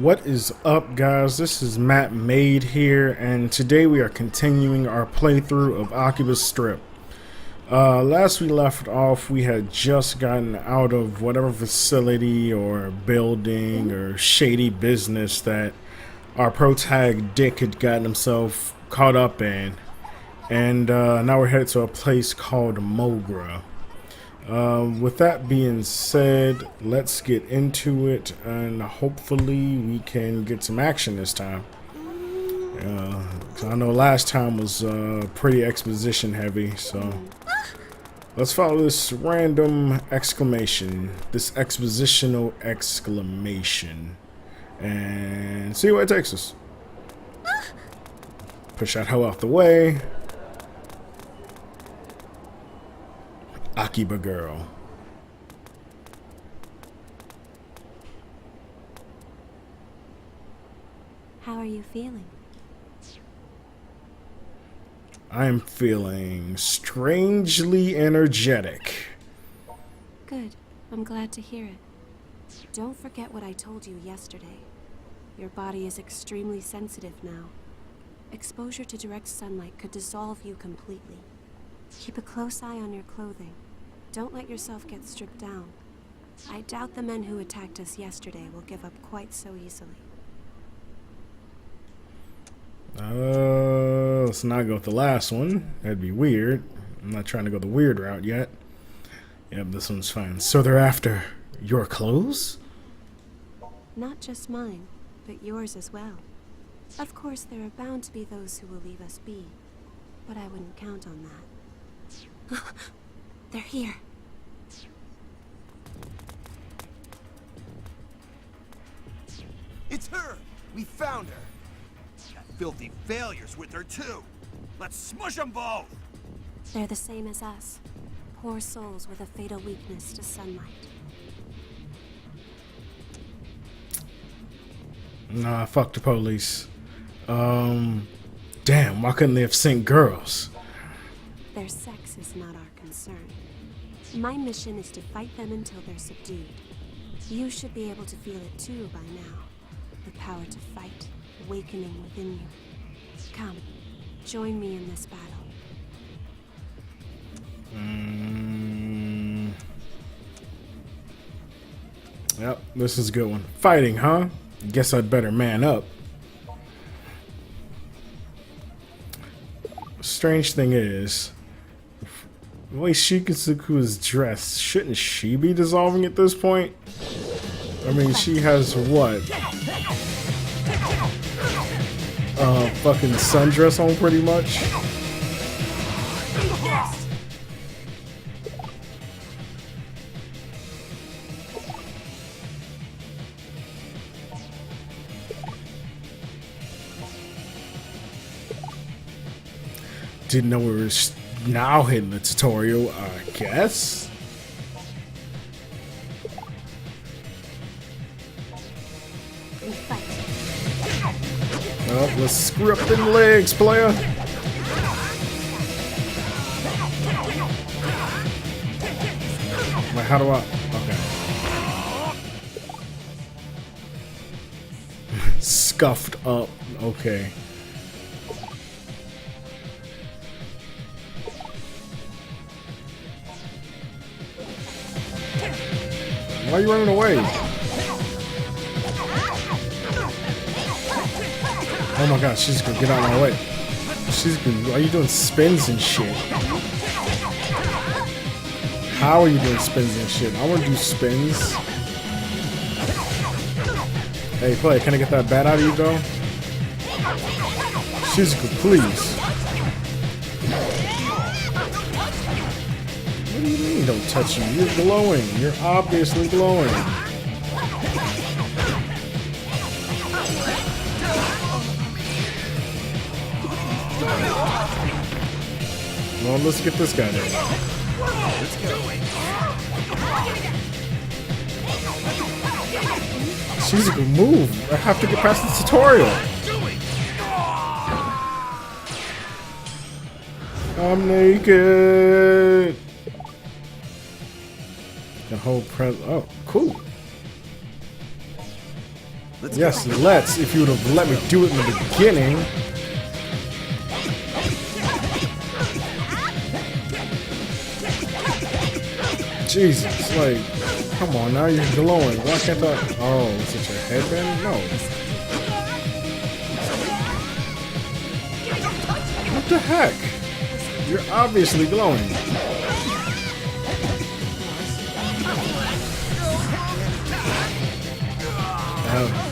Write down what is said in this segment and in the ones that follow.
What is up, guys? This is MattMade here, and today we are continuing our playthrough of Akiba'sTrip. Last we left off, we had just gotten out of whatever facility or building or shady business that our protag Dick had gotten himself caught up in, and now we're headed to a place called Mogra. With that being said, let's get into it, and hopefully we can get some action this time. 'Cause I know last time was pretty exposition heavy, so let's follow this random exclamation, this expositional exclamation, and see where it takes us. Push that hoe out the way. Akiba girl. How are you feeling? I am feeling strangely energetic. Good. I'm glad to hear it. Don't forget what I told you yesterday. Your body is extremely sensitive now. Exposure to direct sunlight could dissolve you completely. Keep a close eye on your clothing. Don't let yourself get stripped down. I doubt the men who attacked us yesterday will give up quite so easily. Let's not go with the last one. That'd be weird. I'm not trying to go the weird route yet. Yep, this one's fine. So they're after your clothes? Not just mine, but yours as well. Of course, there are bound to be those who will leave us be, but I wouldn't count on that. They're here. It's her! We found her! That filthy failures with her too! Let's smush them both! They're the same as us. Poor souls with a fatal weakness to sunlight. Nah, fuck the police. Damn, why couldn't they have sent girls? Their sex is not our concern. My mission is to fight them until they're subdued. You should be able to feel it too by now. The power to fight, awakening within you. Come, join me in this battle. Yep, this is a good one. Fighting, huh? Guess I'd better man up. Strange thing is, the way Shikatsuku is dressed, shouldn't she be dissolving at this point? I mean, she has what? Fucking sundress on pretty much. Didn't know we were now hitting the tutorial, I guess. Oh, let's screw up them legs, player. Wait, how do I? Okay. Scuffed up. Okay. Why are you running away? Oh my god, she's gonna get out of my way. She's gonna. Why are you doing spins and shit? How are you doing spins and shit? I wanna do spins. Hey, play, can I get that bat out of you, though? Shizuka, please. What do you mean, don't touch you? You're glowing. You're obviously glowing. Well, let's get this guy there. Shizuka, move. I have to get past this tutorial. I'm naked. The whole oh, cool. Let's Yes, go. let's. If you would have let me do it in the beginning. Jesus, like, come on now, you're glowing. Why can't I? Oh, is it your headband? No. What the heck? You're obviously glowing.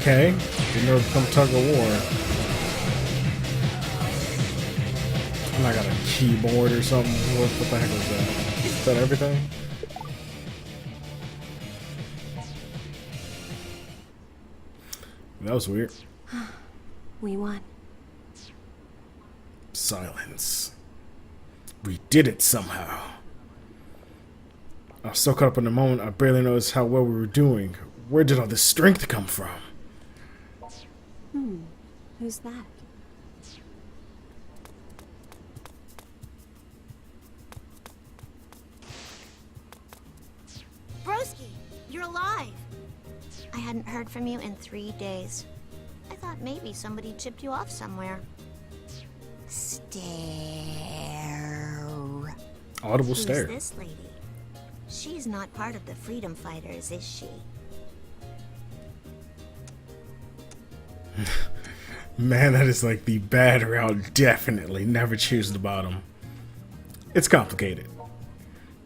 Okay. Didn't know it become tug of war. And I got a keyboard or something. What the heck was that? Is that everything? That was weird. We won. Silence. We did it somehow. I was so caught up in the moment, I barely noticed how well we were doing. Where did all this strength come from? Who's that? Broski, you're alive! I hadn't heard from you in 3 days. I thought maybe somebody chipped you off somewhere. Stare. Audible Who's stare. this lady? She's not part of the freedom fighters, is she? Man, that is like the bad route. Definitely never choose the bottom. It's complicated.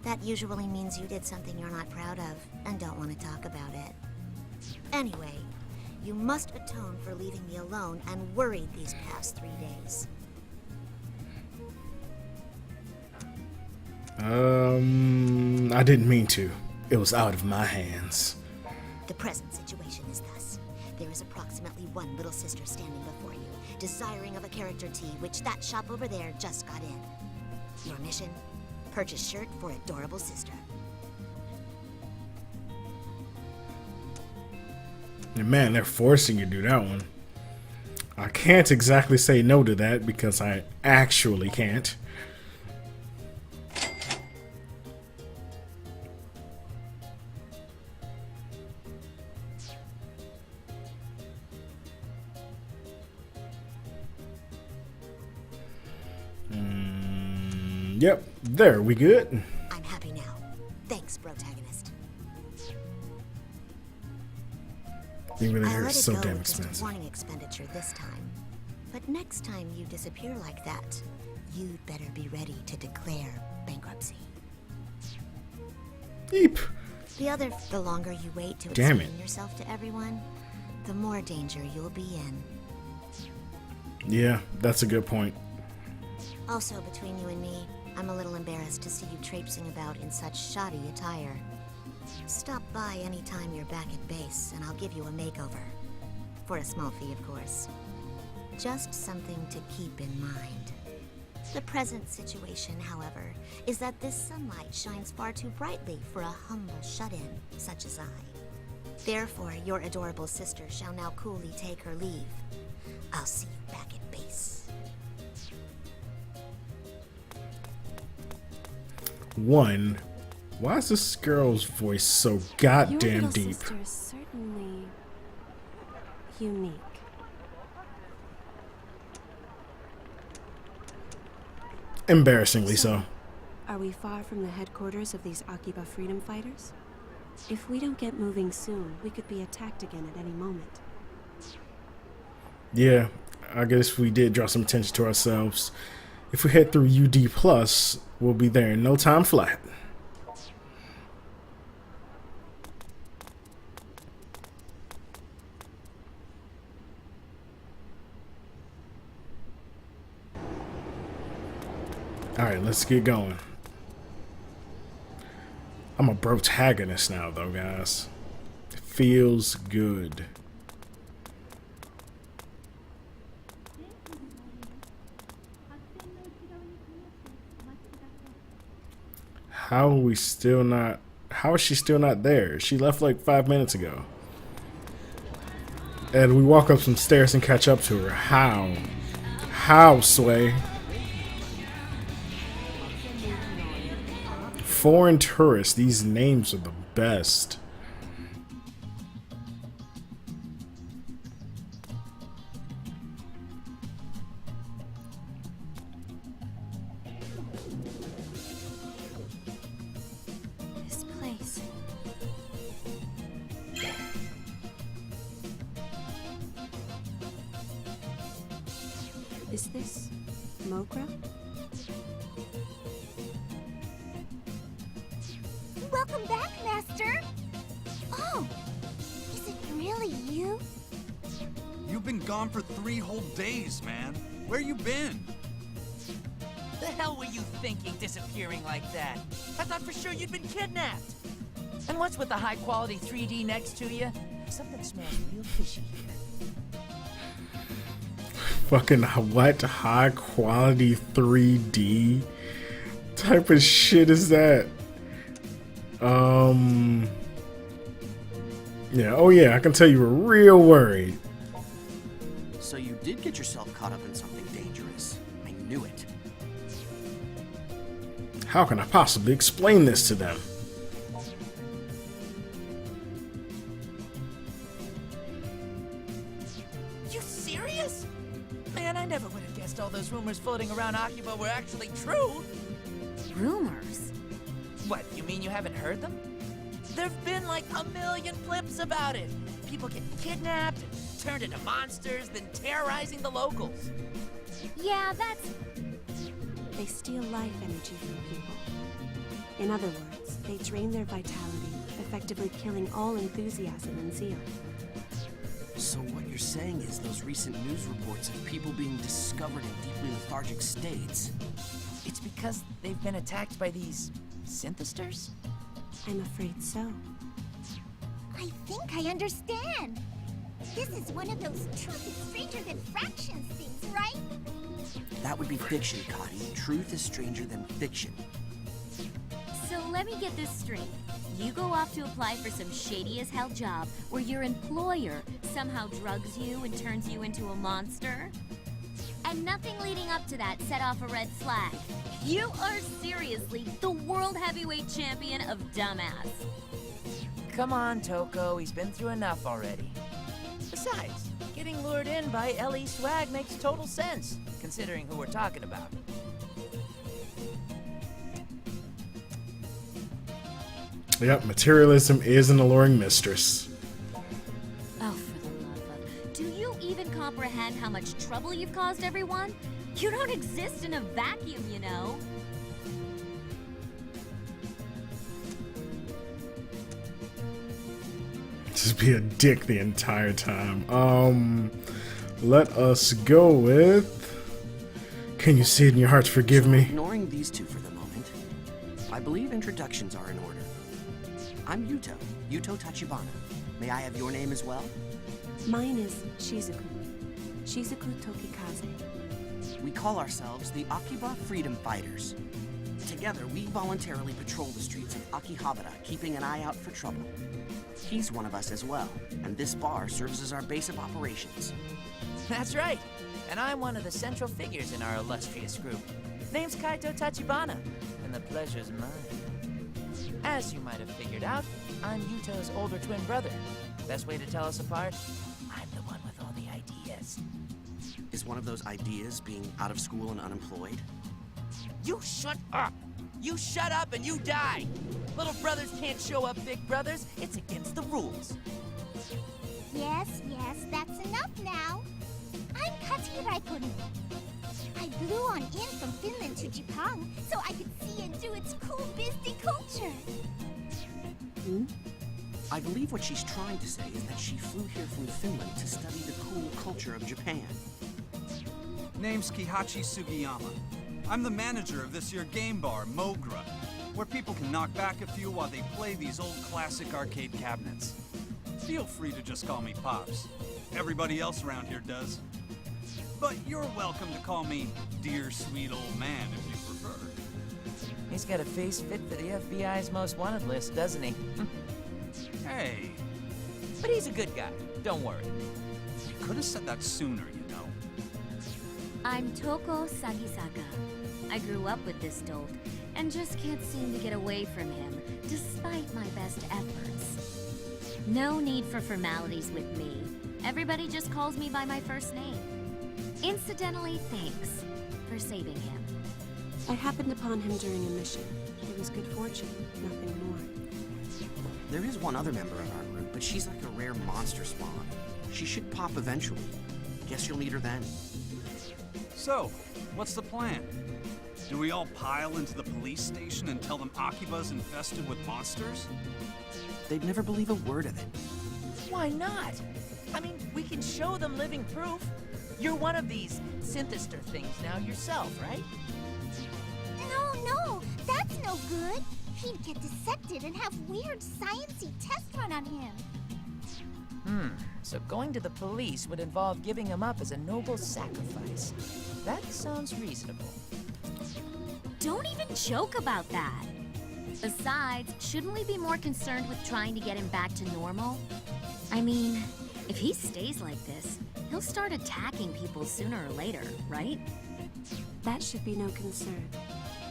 That usually means you did something you're not proud of and don't want to talk about it. Anyway, you must atone for leaving me alone and worried these past 3 days. I didn't mean to. It was out of my hands. The present situation is thus. There is approximately one little sister standing before you, desiring of a character tee, which that shop over there just got in. Your mission? Purchase shirt for adorable sister. And man, they're forcing you to do that one. I can't exactly say no to that because I actually can't. Yep, there, we good? I'm happy now. Thanks, protagonist. Being really I here let is it so go damn with just a expensive. warning expenditure this time. But next time you disappear like that, you'd better be ready to declare bankruptcy. Eep. The longer you wait to Damn explain yourself to everyone, the more danger you'll be in. Yeah, that's a good point. Also, between you and me, I'm a little embarrassed to see you traipsing about in such shoddy attire. Stop by anytime you're back at base, and I'll give you a makeover. For a small fee, of course. Just something to keep in mind. The present situation, however, is that this sunlight shines far too brightly for a humble shut-in such as I. Therefore, your adorable sister shall now coolly take her leave. I'll see you back at base. One, why is this girl's voice so Your goddamn little deep? sister is certainly unique. Embarrassingly so. Are we far from the headquarters of these Akiba freedom fighters? If we don't get moving soon, we could be attacked again at any moment. Yeah, I guess we did draw some attention to ourselves. If we head through UD+, we'll be there in no time flat. Alright, let's get going. I'm a protagonist now, though, guys. It feels good. How are we still not... How is she still not there? She left like 5 minutes ago. And we walk up some stairs and catch up to her. How? How, Sway? Foreign tourists. These names are the best. Is this Mogra? Welcome back, Master! Oh! Is it really you? You've been gone for 3 whole days, man. Where you been? The hell were you thinking, disappearing like that? I thought for sure you'd been kidnapped. And what's with the high-quality 3D next to you? Something smells real fishy here. Fucking what? High quality 3D type of shit is that? Yeah, oh yeah, I can tell you were real worried. So you did get yourself caught up in something dangerous. I knew it. How can I possibly explain this to them? You serious? Man, I never would have guessed all those rumors floating around Akiba were actually true. Rumors? What, you mean you haven't heard them? There've been like a million clips about it. People getting kidnapped, and turned into monsters, then terrorizing the locals. Yeah, that's... They steal life energy from people. In other words, they drain their vitality, effectively killing all enthusiasm and zeal. So what you're saying is those recent news reports of people being discovered in deeply lethargic states. It's because they've been attacked by these synthesters? I'm afraid so. I think I understand. This is one of those truth is stranger than fractions things, right? That would be fiction, Cotty. Truth is stranger than fiction. So let me get this straight. You go off to apply for some shady-as-hell job where your employer somehow drugs you and turns you into a monster? And nothing leading up to that set off a red flag. You are seriously the world heavyweight champion of dumbass. Come on, Toko, he's been through enough already. Besides, getting lured in by LE swag makes total sense, considering who we're talking about. Yep, materialism is an alluring mistress. Oh, for the love of... Do you even comprehend how much trouble you've caused everyone? You don't exist in a vacuum, you know. Just be a dick the entire time. Let us go with... Can you see it in your heart to forgive So me? ignoring these two for the moment, I believe introductions are in order. I'm Yuto Tachibana. May I have your name as well? Mine is Shizuku. Shizuku Tokikaze. We call ourselves the Akiba Freedom Fighters. Together, we voluntarily patrol the streets of Akihabara, keeping an eye out for trouble. He's one of us as well, and this bar serves as our base of operations. That's right, and I'm one of the central figures in our illustrious group. Name's Kaito Tachibana, and the pleasure's mine. As you might have figured out, I'm Yuto's older twin brother. Best way to tell us apart? I'm the one with all the ideas. Is one of those ideas being out of school and unemployed? You shut up! You shut up and you die! Little brothers can't show up big brothers. It's against the rules. Yes, that's enough now. I'm Kati Raikkonen. I blew on in from Finland to Japan so I could see and do its cool Bisty culture. I believe what she's trying to say is that she flew here from Finland to study the cool culture of Japan. Name's Kihachi Sugiyama. I'm the manager of this here game bar, Mogra, where people can knock back a few while they play these old classic arcade cabinets. Feel free to just call me Pops. Everybody else around here does. But you're welcome to call me Dear Sweet Old Man if you prefer. He's got a face fit for the FBI's most wanted list, doesn't he? Hey, But he's a good guy. Don't worry. you could have said that sooner, you know. I'm Toko Sagisaka. I grew up with this dolt, and just can't seem to get away from him, despite my best efforts. No need for formalities with me. Everybody just calls me by my first name. Incidentally, thanks for saving him. I happened upon him during a mission. It was good fortune, nothing more. There is one other member of our group, but she's like a rare monster spawn. She should pop eventually. Guess you'll need her then. So, what's the plan? Do we all pile into the police station and tell them Akiba's infested with monsters? They'd never believe a word of it. Why not? I mean, we can show them living proof. You're one of these synthester things now yourself, right? No, that's no good. He'd get dissected and have weird sciencey tests run on him. So going to the police would involve giving him up as a noble sacrifice. That sounds reasonable. Don't even joke about that. Besides, shouldn't we be more concerned with trying to get him back to normal? I mean, if he stays like this, he'll start attacking people sooner or later, right? That should be no concern.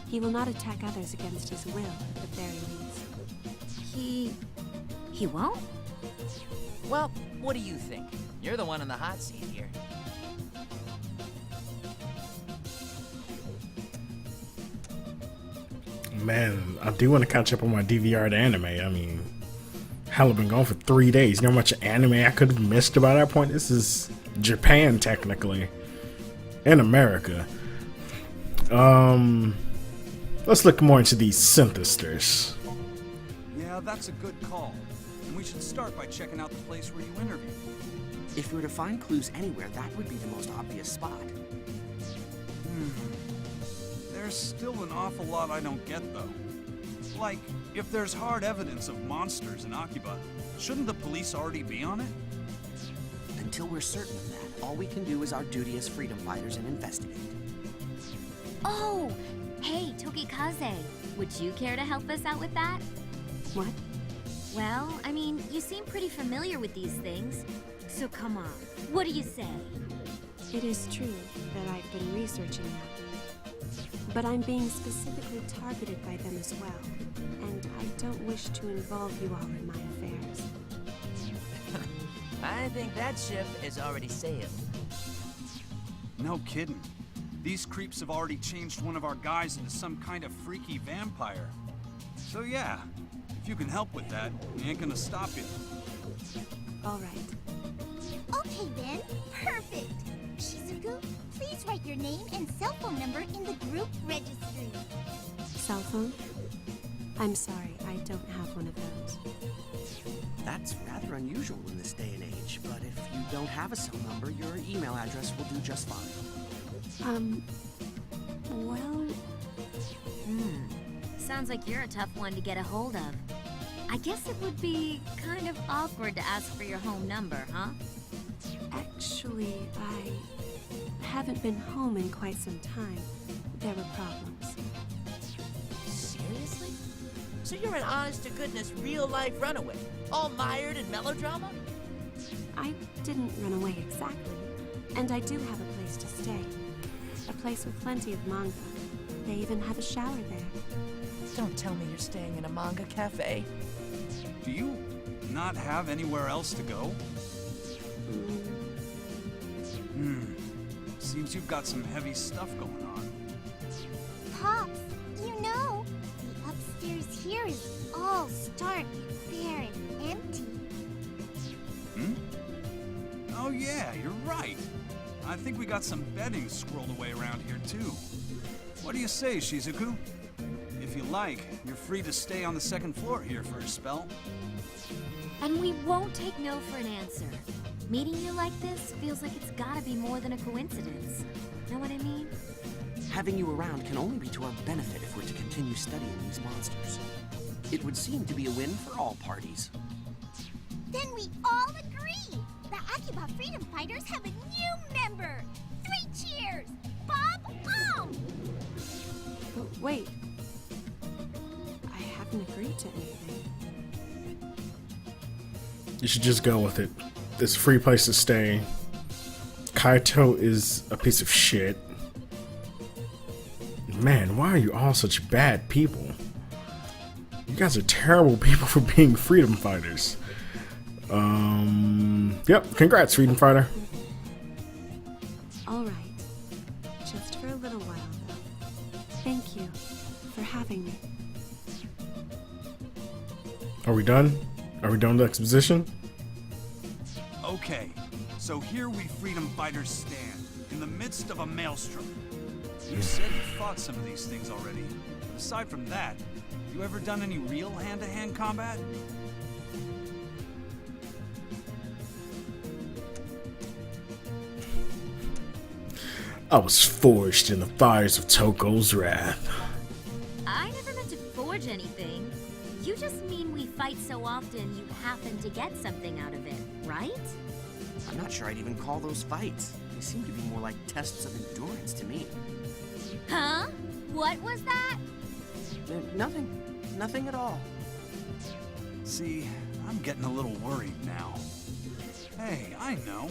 He will not attack others against his will, at the very least. He won't? Well, what do you think? You're the one in the hot seat here. Man, I do want to catch up on my DVR'd anime. I mean, hell, I've been gone for 3 days. You know how much anime I could have missed by that point? This is Japan, technically. In America. Let's look more into these synthesters. Yeah, that's a good call. And we should start by checking out the place where you interviewed. If we were to find clues anywhere, that would be the most obvious spot. There's still an awful lot I don't get, though. Like, if there's hard evidence of monsters in Akiba, shouldn't the police already be on it? Until we're certain of that, all we can do is our duty as freedom fighters and investigate. Oh! Hey, Tokikaze, would you care to help us out with that? What? Well, I mean, you seem pretty familiar with these things. So come on, what do you say? It is true that I've been researching them. But I'm being specifically targeted by them as well. And I don't wish to involve you all in my affairs. I think that ship is already sailed. No kidding. These creeps have already changed one of our guys into some kind of freaky vampire. So yeah, if you can help with that, we ain't gonna stop you. All right. Okay then, perfect. Shizuku, please write your name and cell phone number in the group registry. Cell phone? I'm sorry, I don't have one of those. That's rather unusual in this day and age, but if you don't have a cell number, your email address will do just fine. Well... Sounds like you're a tough one to get a hold of. I guess it would be kind of awkward to ask for your home number, huh? Actually, I haven't been home in quite some time. There were problems. Seriously? So you're an honest-to-goodness, real-life runaway, all mired in melodrama? I didn't run away exactly. And I do have a place to stay. A place with plenty of manga. They even have a shower there. Don't tell me you're staying in a manga cafe. Do you not have anywhere else to go? Seems you've got some heavy stuff going on. Pops, you know, the upstairs here is all stark, bare, and empty. Oh yeah, you're right. I think we got some bedding squirreled away around here too. What do you say, Shizuku? If you like, you're free to stay on the second floor here for a spell. And we won't take no for an answer. Meeting you like this feels like it's gotta be more than a coincidence. Know what I mean? Having you around can only be to our benefit if we're to continue studying these monsters. It would seem to be a win for all parties. Then we all agree! The Akiba Freedom Fighters have a new member! 3 cheers! Bob on! But wait. I haven't agreed to anything. You should just go with it. This free place to stay. Kaito is a piece of shit. Man, why are you all such bad people? You guys are terrible people for being freedom fighters. Yep, congrats, freedom fighter. All right. Just for a little while, though. Thank you for having me. Are we done? Are we done with the exposition? Okay, so here we freedom fighters stand, in the midst of a maelstrom. You said you fought some of these things already. But aside from that, you ever done any real hand-to-hand combat? I was forged in the fires of Toko's wrath. I never meant to forge anything. You just mean we fight so often you happen to get something out of it, right? I'm not sure I'd even call those fights. They seem to be more like tests of endurance to me. Huh? What was that? Nothing. Nothing at all. See, I'm getting a little worried now. Hey, I know.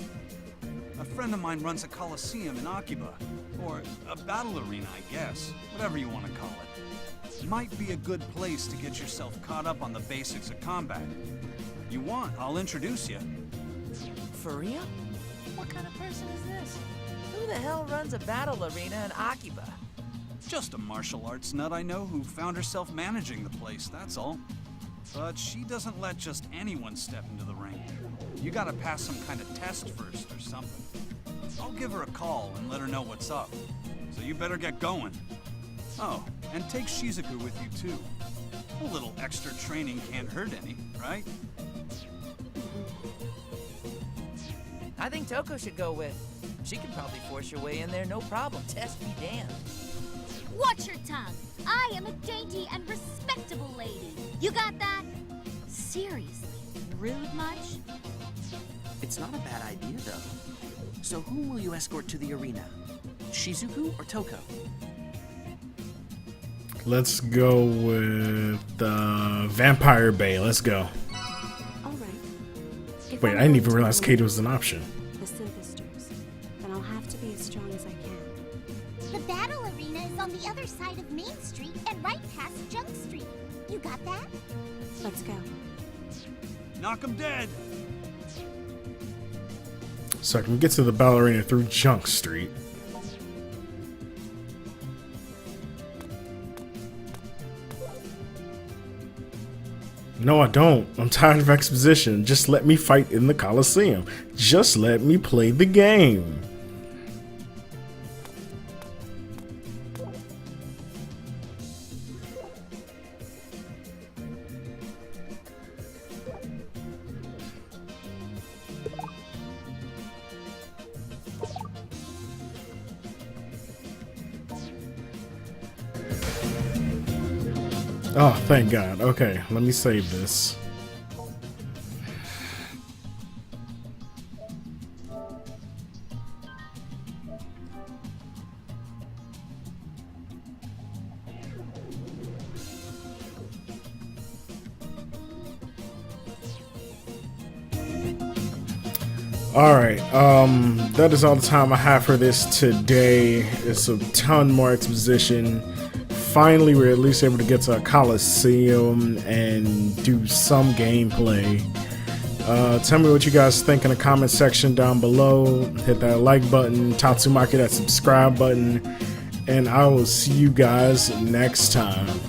A friend of mine runs a coliseum in Akiba. Or a battle arena, I guess. Whatever you want to call it. Might be a good place to get yourself caught up on the basics of combat. You want, I'll introduce you. For real? What kind of person is this? Who the hell runs a battle arena in Akiba? Just a martial arts nut I know who found herself managing the place, that's all. But she doesn't let just anyone step into the ring. You gotta pass some kind of test first or something. I'll give her a call and let her know what's up. So you better get going. Oh, and take Shizuku with you too. A little extra training can't hurt any, right? I think Toko should go with. She can probably force her way in there, no problem. Test be damned. Watch your tongue. I am a dainty and respectable lady. You got that? Seriously, rude much? It's not a bad idea, though. So whom will you escort to the arena? Shizuku or Toko? Let's go with Vampire Bay. Let's go. All right. If Wait, I'm I didn't going even to realize eliminate Kato was an option. the synthesters, then I'll have to be as strong as I can. The battle arena is on the other side of Main Street and right past Junk Street. You got that? Let's go. Knock 'em dead! So I can get to the ballerina through Junk Street. No, I don't. I'm tired of exposition. Just let me fight in the Coliseum. Just let me play the game. Oh, thank God. Okay, let me save this. Alright, that is all the time I have for this today. It's a ton more exposition. Finally, we're at least able to get to a Coliseum and do some gameplay. Tell me what you guys think in the comment section down below. Hit that like button, Tatsumaki that subscribe button, and I will see you guys next time.